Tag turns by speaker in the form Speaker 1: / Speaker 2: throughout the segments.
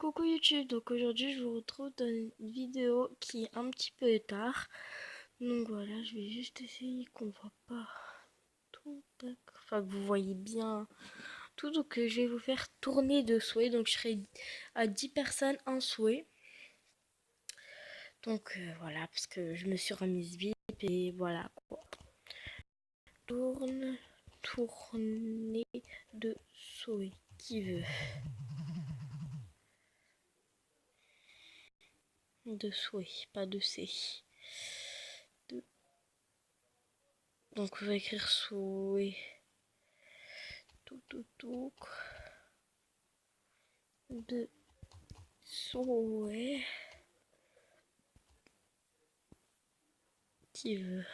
Speaker 1: Coucou YouTube, donc aujourd'hui je vous retrouve dans une vidéo qui est un petit peu tard. Donc voilà, je vais juste essayer qu'on voit pas tout, enfin que vous voyez bien tout. Donc je vais vous faire tourner de souhaits, donc je serai à 10 personnes un souhait. Donc voilà, parce que je me suis remise vite et voilà quoi. Tourner de souhaits, qui veut? De souhaits, pas de C. Donc on va écrire souhait. Tout. De souhait. Qui veut?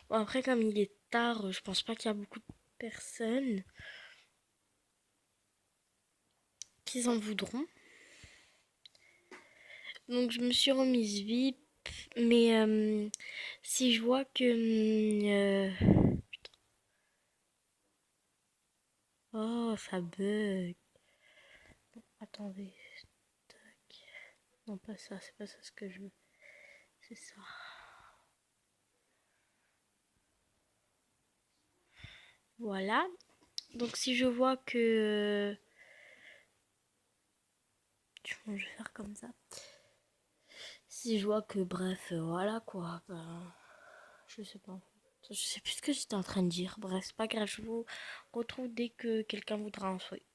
Speaker 1: Bon, après, comme il est tard, je pense pas qu'il y a beaucoup de personnes qui en voudront. Donc je me suis remise vite. Mais si je vois que... oh, ça bug. Attendez. Tac. Non, pas ça. C'est pas ça ce que je veux. C'est ça. Voilà. Donc si je vois que... je vais faire comme ça. Si je vois que, bref, voilà quoi. Ben, je sais pas. Je sais plus ce que j'étais en train de dire. Bref, c'est pas grave. Je vous retrouve dès que quelqu'un voudra un souhait.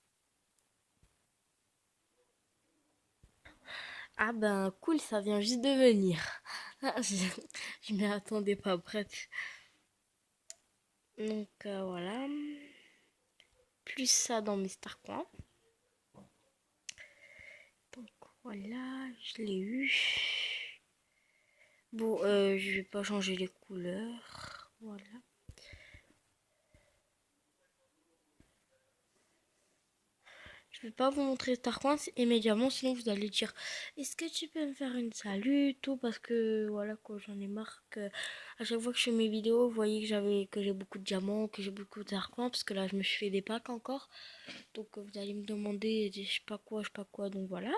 Speaker 1: Ah ben, cool, ça vient juste de venir. Je m'y attendais pas, bref. Donc voilà. Plus ça dans mes Starcoins. Donc voilà, je l'ai eu. Bon, je vais pas changer les couleurs. Voilà. Je vais pas vous montrer Starcoins immédiatement, sinon vous allez dire est-ce que tu peux me faire une salut tout, parce que voilà quoi, j'en ai marre que à chaque fois que je fais mes vidéos, vous voyez que j'ai beaucoup de diamants, que j'ai beaucoup de Starcoins, parce que là je me suis fait des packs encore. Donc vous allez me demander je sais pas quoi, donc voilà.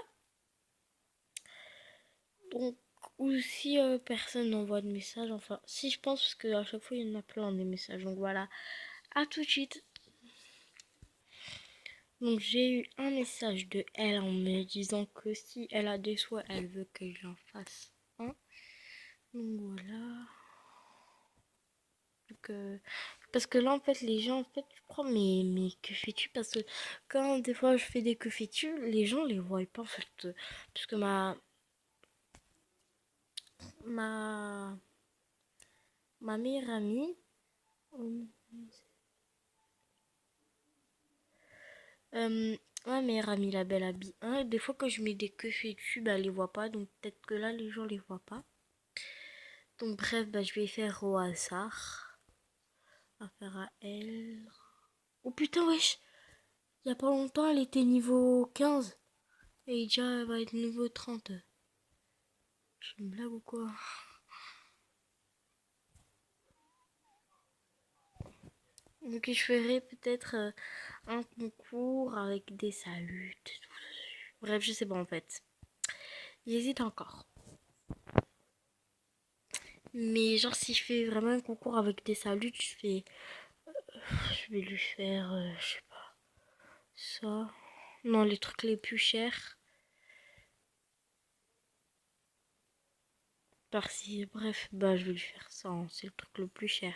Speaker 1: Donc ou si personne n'envoie de message, enfin si, je pense, parce que à chaque fois il y en a plein des messages. Donc voilà. À tout de suite. Donc j'ai eu un message de elle en me disant que si elle a des souhaits, elle veut que j'en fasse un. Donc voilà. Donc, parce que là en fait les gens en fait je crois, mais que fais-tu, parce que quand des fois je fais des que fais-tu, les gens les voient pas en fait, parce que ma ma meilleure amie, euh, ma meilleure amie, la belle habille 1, des fois quand je mets des que fais-tu, bah elle les voit pas, donc peut-être que là les gens les voient pas. Donc bref, bah, je vais faire au hasard. Affaire à elle. Oh putain, wesh. Il y a pas longtemps, elle était niveau 15. Et déjà, elle va être niveau 30. C'est une blague ou quoi? Donc je ferai peut-être un concours avec des saluts. Bref, je sais pas en fait. J'hésite encore. Mais genre, si je fais vraiment un concours avec des saluts, je vais lui faire, je sais pas, ça. Non, les trucs les plus chers. Par-ci, bref, bah je vais lui faire ça, hein. C'est le truc le plus cher.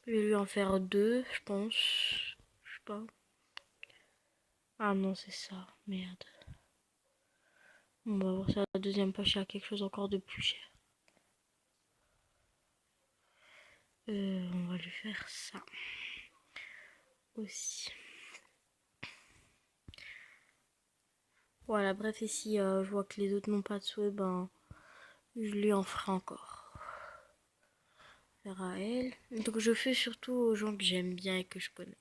Speaker 1: Je vais lui en faire deux, je pense. Je sais pas. Ah non, c'est ça. Merde. On va voir ça la deuxième poche, il y a quelque chose encore de plus cher. On va lui faire ça aussi. Voilà, bref, et si je vois que les autres n'ont pas de souhait, ben je lui en ferai encore. Faire à elle. Donc je fais surtout aux gens que j'aime bien et que je connais.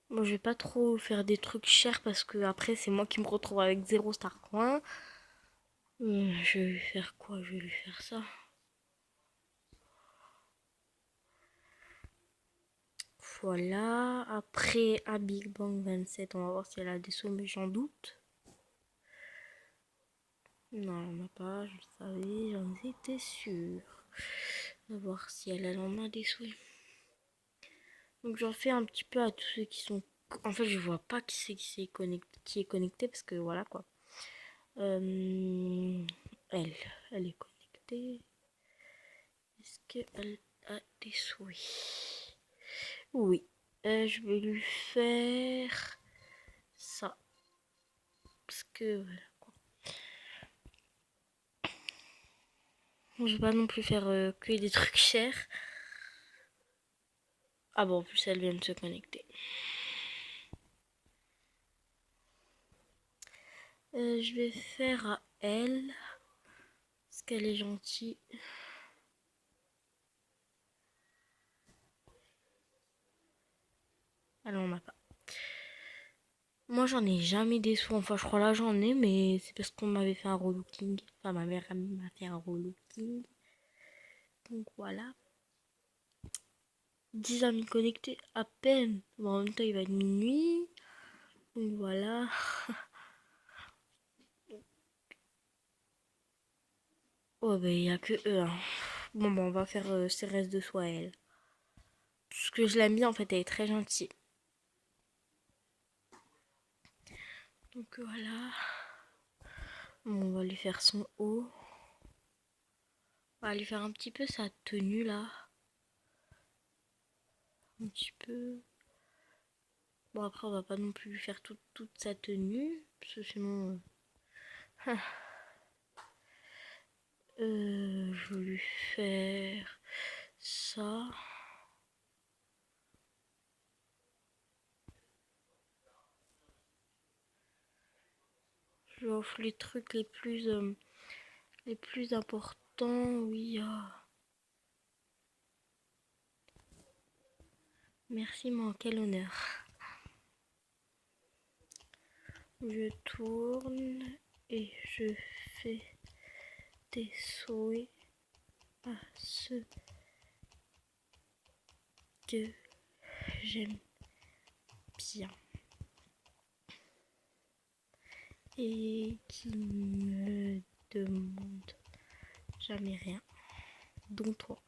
Speaker 1: Moi, je vais pas trop faire des trucs chers, parce que après c'est moi qui me retrouve avec 0 star coin. Je vais lui faire quoi? Je vais lui faire ça. voilà. Après, à Big Bang 27, on va voir si elle a des sous, mais j'en doute. Non, elle n'en a pas, je le savais, j'en étais sûre. On va voir si elle en a des sous. Donc j'en fais un petit peu à tous ceux qui sont... En fait, je vois pas qui est connecté parce que voilà quoi. Elle, elle est connectée. Est-ce qu'elle a des souhaits? Oui. Je vais lui faire ça. Parce que voilà quoi. Je vais pas non plus faire que des trucs chers. Ah bon, en plus elle vient de se connecter. Je vais faire à elle. Parce qu'elle est gentille. Elle en a pas. Moi j'en ai jamais des sous. Enfin je crois là j'en ai. Mais c'est parce qu'on m'avait fait un relooking. Enfin ma mère m'a fait un relooking. Donc voilà. 10 amis connectés à peine. Bon, en même temps il va être minuit. Donc voilà. Oh bah il n'y a que eux. Hein. Bon bah on va faire ses restes de soie elle. Parce que je l'aime bien en fait. Elle est très gentille. Donc voilà. Bon, on va lui faire son haut. On va lui faire un petit peu sa tenue là. Un petit peu. Bon après on va pas non plus lui faire toute sa tenue. Parce que sinon... je vais lui faire ça. Je vais offrir les trucs les plus importants. Oui. Merci, moi, quel honneur. Je tourne et je fais des souhaits à ceux que j'aime bien et qui me demandent jamais rien, dont toi.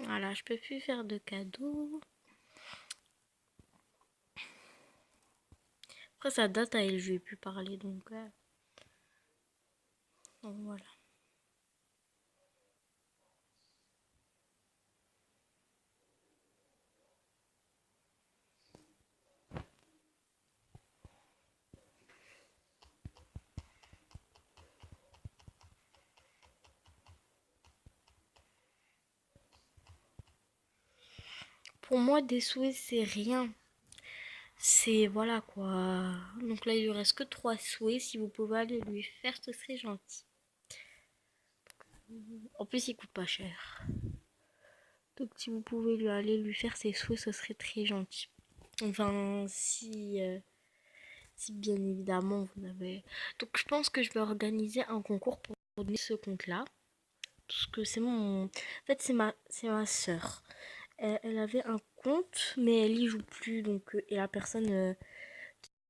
Speaker 1: Voilà, je peux plus faire de cadeaux. Après, ça date à elle, je lui ai plus parlé, donc voilà. Pour moi, des souhaits, c'est rien. C'est voilà quoi. Donc là, il lui reste que 3 souhaits. Si vous pouvez aller lui faire, ce serait gentil. En plus, il coûte pas cher. Donc si vous pouvez lui aller lui faire ses souhaits, ce serait très gentil. Enfin, si bien évidemment vous avez... Donc je pense que je vais organiser un concours pour donner ce compte-là. Parce que c'est mon... En fait, c'est ma soeur. Elle avait un compte, mais elle y joue plus. Donc, et la personne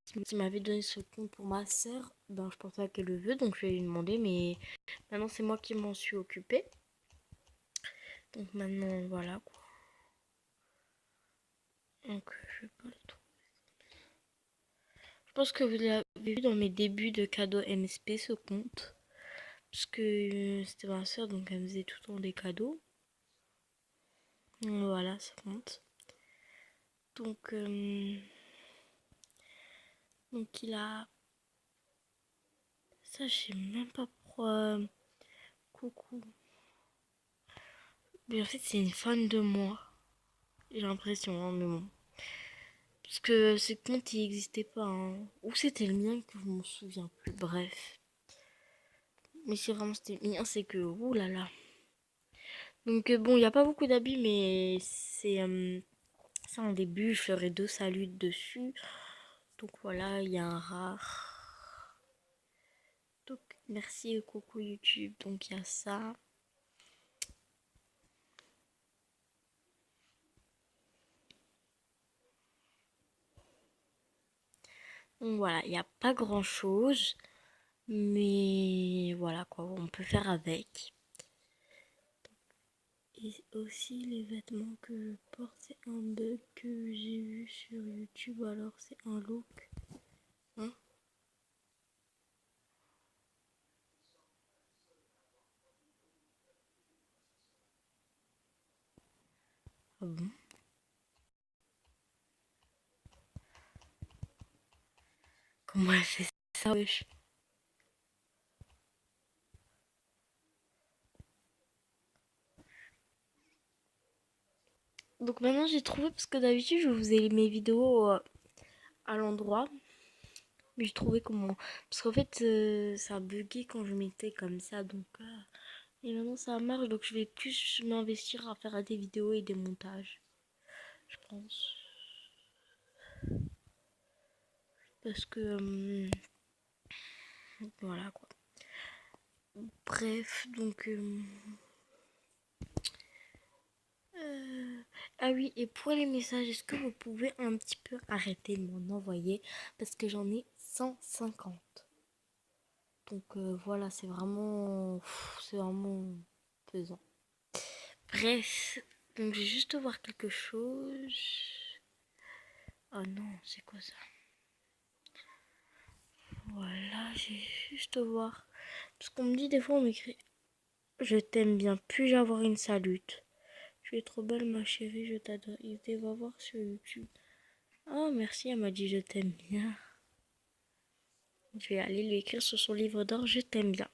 Speaker 1: qui m'avait donné ce compte pour ma soeur, ben, je pensais qu'elle le veut. Donc je vais lui demander, mais maintenant c'est moi qui m'en suis occupée. Donc maintenant, voilà quoi. Donc je vais pas le trouver. pense que vous l'avez vu dans mes débuts de cadeaux MSP, ce compte. Parce que c'était ma soeur, donc elle me faisait tout le temps des cadeaux. Voilà, ça compte. Donc, il a... Ça, je sais même pas pourquoi... Coucou. Mais en fait, c'est une fan de moi. J'ai l'impression, hein, mais bon. Parce que ce compte, il n'existait pas. Hein. Ou c'était le mien que je m'en souviens plus. Bref. Mais si vraiment c'était le mien, c'est que... Ouh là là. Donc bon, il n'y a pas beaucoup d'habits, mais c'est un début. Je ferai 2 saluts dessus. Donc voilà, il y a un rare. Donc merci coucou YouTube. Donc il y a ça. Donc voilà, il n'y a pas grand chose. Mais voilà quoi, on peut faire avec. Et aussi les vêtements que je porte, c'est un bug que j'ai vu sur YouTube. Alors c'est un look. Hein? Ah bon? Comment elle fait ça, wesh? Donc maintenant j'ai trouvé, parce que d'habitude je vous ai mes vidéos à l'endroit. Mais j'ai trouvé comment. Parce qu'en fait ça a bugué quand je mettais comme ça. Donc et maintenant ça marche. Donc je vais plus m'investir à faire des vidéos et des montages. Je pense. Parce que voilà quoi. Bref, donc ah oui, et pour les messages, est-ce que vous pouvez un petit peu arrêter de m'en envoyer? Parce que j'en ai 150. Donc voilà, c'est vraiment pesant. Bref, donc je vais juste voir quelque chose. Oh non, c'est quoi ça? Voilà, j'ai juste voir. Parce qu'on me dit des fois, on m'écrit je t'aime bien, puis-je avoir une salute? Tu es trop belle, ma chérie, je t'adore. Il va voir sur YouTube. Oh, merci, elle m'a dit je t'aime bien. Je vais aller lui écrire sur son livre d'or je t'aime bien.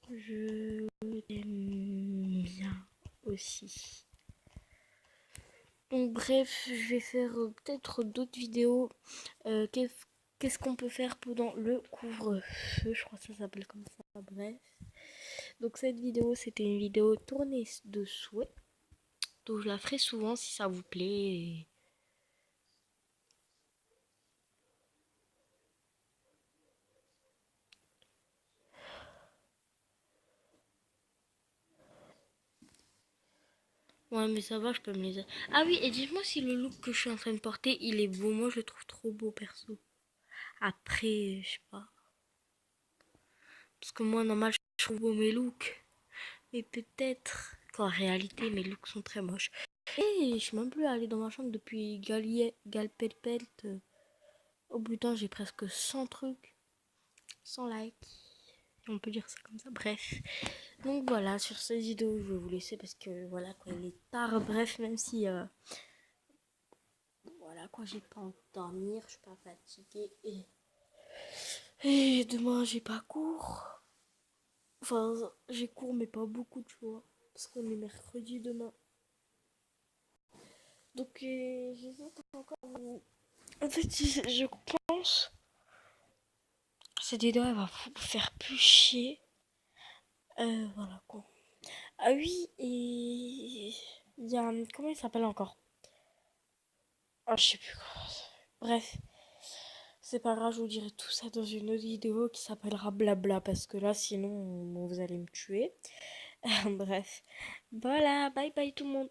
Speaker 1: Je t'aime bien aussi. Donc bref, je vais faire peut-être d'autres vidéos. Qu'est-ce qu'on peut faire pendant le couvre-feu? Je crois que ça s'appelle comme ça. Bref. Donc cette vidéo, c'était une vidéo tournée de souhait. Donc je la ferai souvent si ça vous plaît. Ouais, mais ça va, je peux me les... Ah oui, et dites-moi si le look que je suis en train de porter, il est beau. Moi, je le trouve trop beau, perso. Après, je sais pas. Parce que moi, normal, je trouve beau mes looks. Mais peut-être qu'en réalité, mes looks sont très moches. Et je suis même plus allée dans ma chambre depuis Galpelpelt. Au bout d'un, j'ai presque 100 trucs. 100 likes. On peut dire ça comme ça. Bref. Donc voilà, sur cette vidéo, je vais vous laisser parce que voilà, quoi, il est tard. Bref, même si... voilà, quoi, j'ai pas envie de dormir, je suis pas fatiguée. Et demain, j'ai pas cours. Enfin, j'ai cours, mais pas beaucoup, tu vois. Parce qu'on est mercredi demain. Donc, j'hésite encore. En fait, je pense cette vidéo, elle va vous faire plus chier. Voilà, quoi. Ah oui, et il y a... Comment il s'appelle encore? Ah, je sais plus quoi. Bref, c'est pas grave, je vous dirai tout ça dans une autre vidéo qui s'appellera Blabla. Parce que là, sinon, vous allez me tuer. Bref. Voilà, bye bye tout le monde.